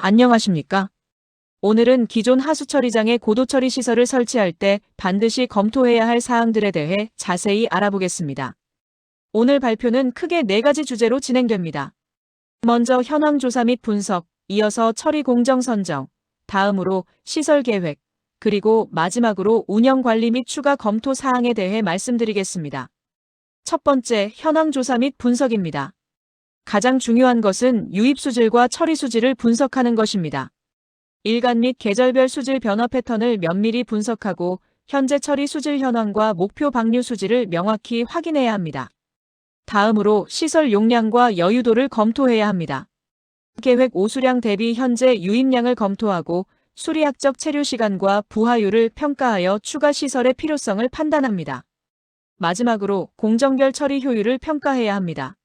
안녕하십니까? 오늘은 기존 하수처리장에 고도처리 시설을 설치할 때 반드시 검토해야 할 사항들에 대해 자세히 알아보겠습니다. 오늘 발표는 크게 4가지 주제로 진행됩니다. 먼저 현황 조사 및 분석, 이어서 처리 공정 선정, 다음으로 시설 계획, 그리고 마지막으로 운영 관리 및 추가 검토 사항에 대해 말씀드리겠습니다. 첫 번째, 현황 조사 및 분석입니다. 가장 중요한 것은 유입 수질과 처리 수질을 분석하는 것입니다. 일간 및 계절별 수질 변화 패턴을 면밀히 분석하고 현재 처리 수질 현황과 목표 방류 수질을 명확히 확인해야 합니다. 다음으로 시설 용량과 여유도를 검토해야 합니다. 계획 오수량 대비 현재 유입량을 검토하고 수리학적 체류 시간과 부하율을 평가하여 추가 시설의 필요성을 판단합니다. 마지막으로 공정별 처리 효율을 평가해야 합니다.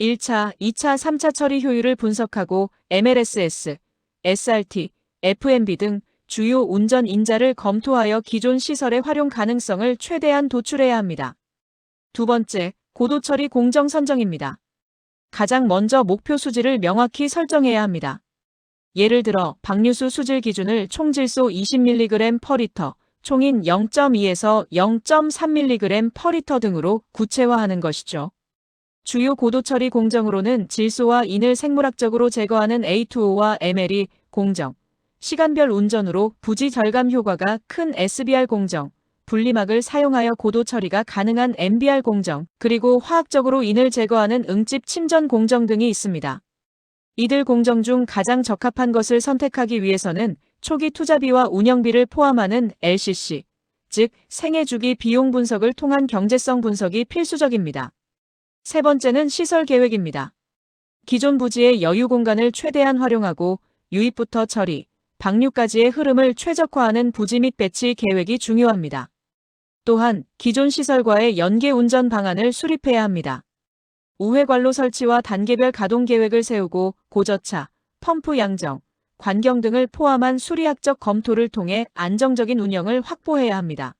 1차, 2차, 3차 처리 효율을 분석하고 MLSS, SRT, FMB 등 주요 운전 인자를 검토하여 기존 시설의 활용 가능성을 최대한 도출해야 합니다. 두 번째, 고도 처리 공정 선정입니다. 가장 먼저 목표 수질을 명확히 설정해야 합니다. 예를 들어 방류수 수질 기준을 총질소 20mg/L, 총인 0.2에서 0.3mg/L 등으로 구체화하는 것이죠. 주요 고도 처리 공정으로는 질소와 인을 생물학적으로 제거하는 A2O와 ML이 공정, 시간별 운전으로 부지 절감 효과가 큰 SBR 공정, 분리막을 사용하여 고도 처리가 가능한 MBR 공정, 그리고 화학적으로 인을 제거하는 응집 침전 공정 등이 있습니다. 이들 공정 중 가장 적합한 것을 선택하기 위해서는 초기 투자비와 운영비를 포함하는 LCC, 즉 생애주기 비용 분석을 통한 경제성 분석이 필수적입니다. 세 번째는 시설 계획입니다. 기존 부지의 여유 공간을 최대한 활용하고 유입부터 처리, 방류까지의 흐름을 최적화하는 부지 및 배치 계획이 중요합니다. 또한 기존 시설과의 연계 운전 방안을 수립해야 합니다. 우회관로 설치와 단계별 가동 계획을 세우고 고저차, 펌프 양정, 관경 등을 포함한 수리학적 검토를 통해 안정적인 운영을 확보해야 합니다.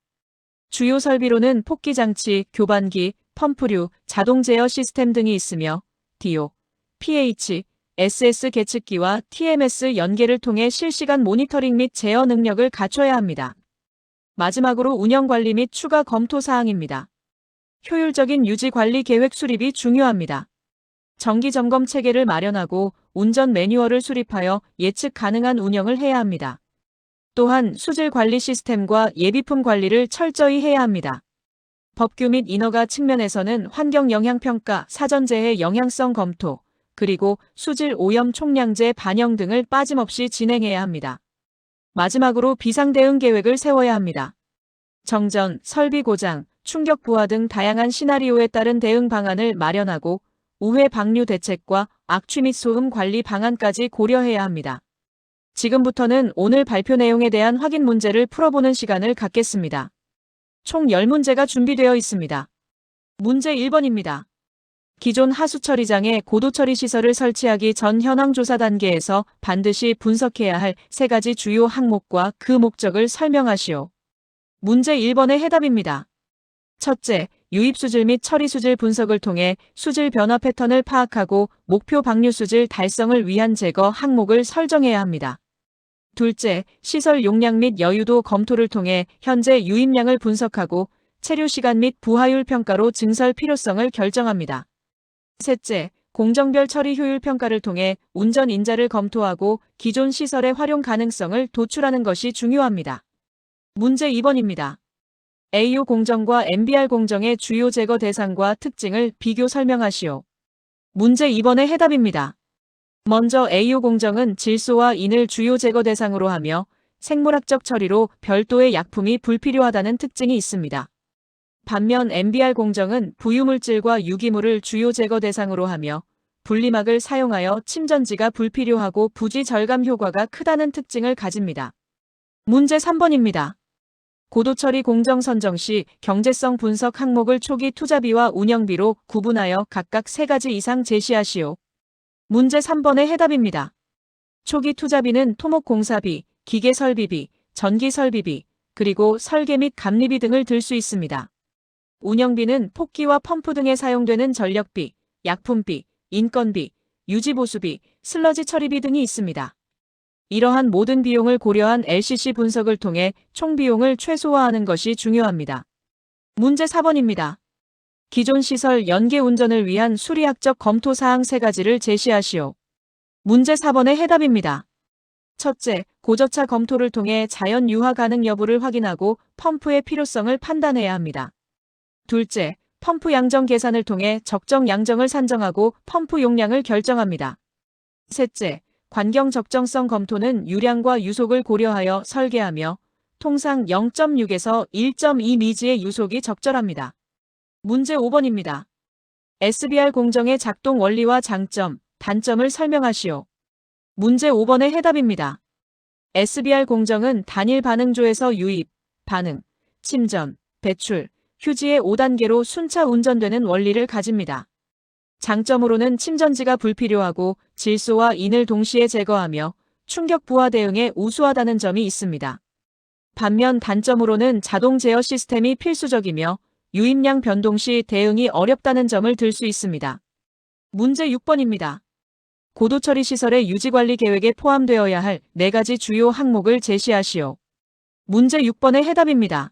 주요 설비로는 폭기장치, 교반기, 펌프류, 자동 제어 시스템 등이 있으며 DO, pH, SS 계측기와 TMS 연계를 통해 실시간 모니터링 및 제어 능력을 갖춰야 합니다. 마지막으로 운영 관리 및 추가 검토 사항입니다. 효율적인 유지 관리 계획 수립이 중요합니다. 정기 점검 체계를 마련하고 운전 매뉴얼을 수립하여 예측 가능한 운영을 해야 합니다. 또한 수질 관리 시스템과 예비품 관리를 철저히 해야 합니다. 법규 및 인허가 측면에서는 환경 영향 평가, 사전재해 영향성 검토, 그리고 수질 오염 총량제 반영 등을 빠짐없이 진행해야 합니다. 마지막으로 비상 대응 계획을 세워야 합니다. 정전, 설비 고장, 충격 부하 등 다양한 시나리오에 따른 대응 방안을 마련하고 우회 방류 대책과 악취 및 소음 관리 방안까지 고려해야 합니다. 지금부터는 오늘 발표 내용에 대한 확인 문제를 풀어보는 시간을 갖겠습니다. 총 10문제가 준비되어 있습니다. 문제 1번입니다. 기존 하수처리장에 고도처리 시설을 설치하기 전 현황조사 단계에서 반드시 분석해야 할 3가지 주요 항목과 그 목적을 설명하시오. 문제 1번의 해답입니다. 첫째, 유입 수질 및 처리 수질 분석을 통해 수질 변화 패턴을 파악하고 목표 방류 수질 달성을 위한 제거 항목을 설정해야 합니다. 둘째, 시설 용량 및 여유도 검토를 통해 현재 유입량을 분석하고 체류 시간 및 부하율 평가로 증설 필요성을 결정합니다. 셋째, 공정별 처리 효율 평가를 통해 운전 인자를 검토하고 기존 시설의 활용 가능성을 도출하는 것이 중요합니다. 문제 2번입니다. AO 공정과 MBR 공정의 주요 제거 대상과 특징을 비교 설명하시오. 문제 2번의 해답입니다. 먼저 AO 공정은 질소와 인을 주요 제거 대상으로 하며 생물학적 처리로 별도의 약품이 불필요하다는 특징이 있습니다. 반면 MBR 공정은 부유물질과 유기물을 주요 제거 대상으로 하며 분리막을 사용하여 침전지가 불필요하고 부지 절감 효과가 크다는 특징을 가집니다. 문제 3번입니다. 고도처리 공정 선정 시 경제성 분석 항목을 초기 투자비와 운영비로 구분하여 각각 3가지 이상 제시하시오. 문제 3번의 해답입니다. 초기 투자비는 토목 공사비, 기계 설비비, 전기 설비비, 그리고 설계 및 감리비 등을 들 수 있습니다. 운영비는 폭기와 펌프 등에 사용되는 전력비, 약품비, 인건비, 유지보수비, 슬러지 처리비 등이 있습니다. 이러한 모든 비용을 고려한 LCC 분석을 통해 총 비용을 최소화하는 것이 중요합니다. 문제 4번입니다. 기존 시설 연계 운전을 위한 수리학적 검토 사항 3가지를 제시하시오. 문제 4번의 해답입니다. 첫째, 고저차 검토를 통해 자연 유화 가능 여부를 확인하고 펌프의 필요성을 판단해야 합니다. 둘째, 펌프 양정 계산을 통해 적정 양정을 산정하고 펌프 용량을 결정합니다. 셋째, 관경 적정성 검토는 유량과 유속을 고려하여 설계하며 통상 0.6에서 1.2 미지의 유속이 적절합니다. 문제 5번입니다. SBR 공정의 작동 원리와 장점, 단점을 설명하시오. 문제 5번의 해답입니다. SBR 공정은 단일 반응조에서 유입, 반응, 침전, 배출, 휴지의 5단계로 순차 운전되는 원리를 가집니다. 장점으로는 침전지가 불필요하고 질소와 인을 동시에 제거하며 충격 부하 대응에 우수하다는 점이 있습니다. 반면 단점으로는 자동 제어 시스템이 필수적이며 유입량 변동 시 대응이 어렵다는 점을 들 수 있습니다. 문제 6번입니다. 고도 처리 시설의 유지관리 계획에 포함되어야 할 4가지 주요 항목을 제시하시오. 문제 6번의 해답입니다.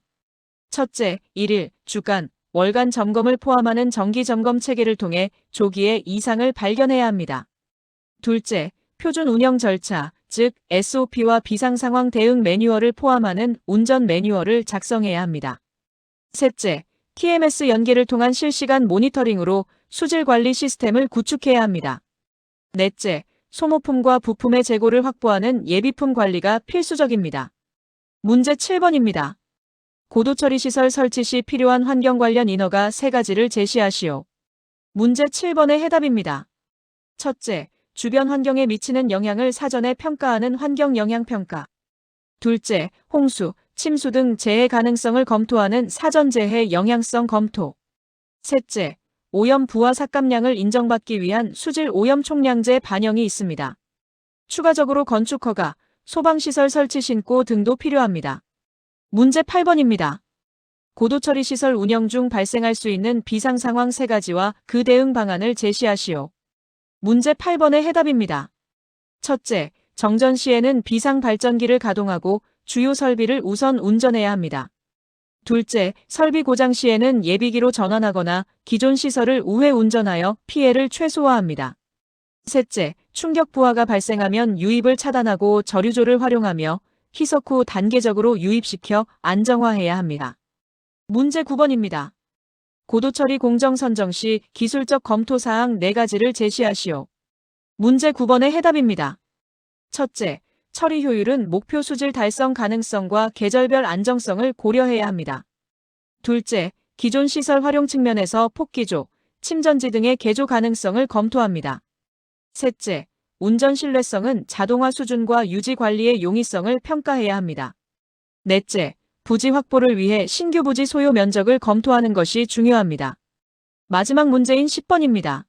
첫째, 1일, 주간, 월간 점검을 포함하는 정기 점검 체계를 통해 조기에 이상을 발견해야 합니다. 둘째, 표준 운영 절차, 즉 SOP와 비상상황 대응 매뉴얼을 포함하는 운전 매뉴얼을 작성해야 합니다. 셋째, TMS 연계를 통한 실시간 모니터링으로 수질 관리 시스템을 구축해야 합니다. 넷째, 소모품과 부품의 재고를 확보하는 예비품 관리가 필수적입니다. 문제 7번입니다. 고도 처리 시설 설치 시 필요한 환경 관련 인허가 3가지를 제시하시오. 문제 7번의 해답입니다. 첫째, 주변 환경에 미치는 영향을 사전에 평가하는 환경 영향 평가. 둘째, 홍수, 침수 등 재해 가능성을 검토하는 사전 재해 영향성 검토. 셋째, 오염 부하 삭감량을 인정받기 위한 수질 오염 총량제 반영이 있습니다. 추가적으로 건축 허가, 소방시설 설치 신고 등도 필요합니다. 문제 8번입니다. 고도 처리 시설 운영 중 발생할 수 있는 비상 상황 3가지와 그 대응 방안을 제시하시오. 문제 8번의 해답입니다. 첫째, 정전 시에는 비상 발전기를 가동하고 주요 설비를 우선 운전해야 합니다. 둘째, 설비 고장 시에는 예비기로 전환하거나 기존 시설을 우회 운전하여 피해를 최소화합니다. 셋째, 충격 부하가 발생하면 유입을 차단하고 저류조를 활용하며 희석 후 단계적으로 유입시켜 안정화해야 합니다. 문제 9번입니다. 고도 처리 공정 선정 시 기술적 검토 사항 4가지를 제시하시오. 문제 9번의 해답입니다. 첫째, 처리 효율은 목표 수질 달성 가능성과 계절별 안정성을 고려해야 합니다. 둘째, 기존 시설 활용 측면에서 폭기조, 침전지 등의 개조 가능성을 검토합니다. 셋째, 운전 신뢰성은 자동화 수준과 유지 관리의 용이성을 평가해야 합니다. 넷째, 부지 확보를 위해 신규 부지 소요 면적을 검토하는 것이 중요합니다. 마지막 문제인 10번입니다.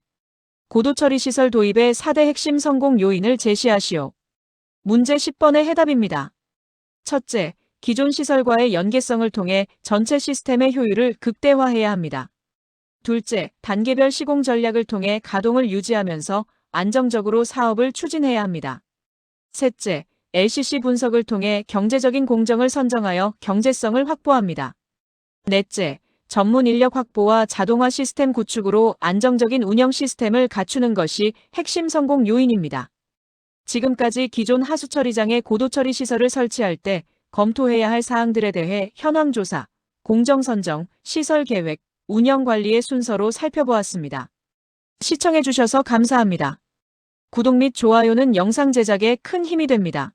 고도 처리 시설 도입의 4대 핵심 성공 요인을 제시하시오. 문제 10번의 해답입니다. 첫째, 기존 시설과의 연계성을 통해 전체 시스템의 효율을 극대화해야 합니다. 둘째, 단계별 시공 전략을 통해 가동을 유지하면서 안정적으로 사업을 추진해야 합니다. 셋째, LCC 분석을 통해 경제적인 공정을 선정하여 경제성을 확보합니다. 넷째, 전문 인력 확보와 자동화 시스템 구축으로 안정적인 운영 시스템을 갖추는 것이 핵심 성공 요인입니다. 지금까지 기존 하수 처리장에 고도 처리 시설을 설치할 때 검토해야 할 사항들에 대해 현황 조사, 공정 선정, 시설 계획, 운영 관리의 순서로 살펴보았습니다. 시청해주셔서 감사합니다. 구독 및 좋아요는 영상 제작에 큰 힘이 됩니다.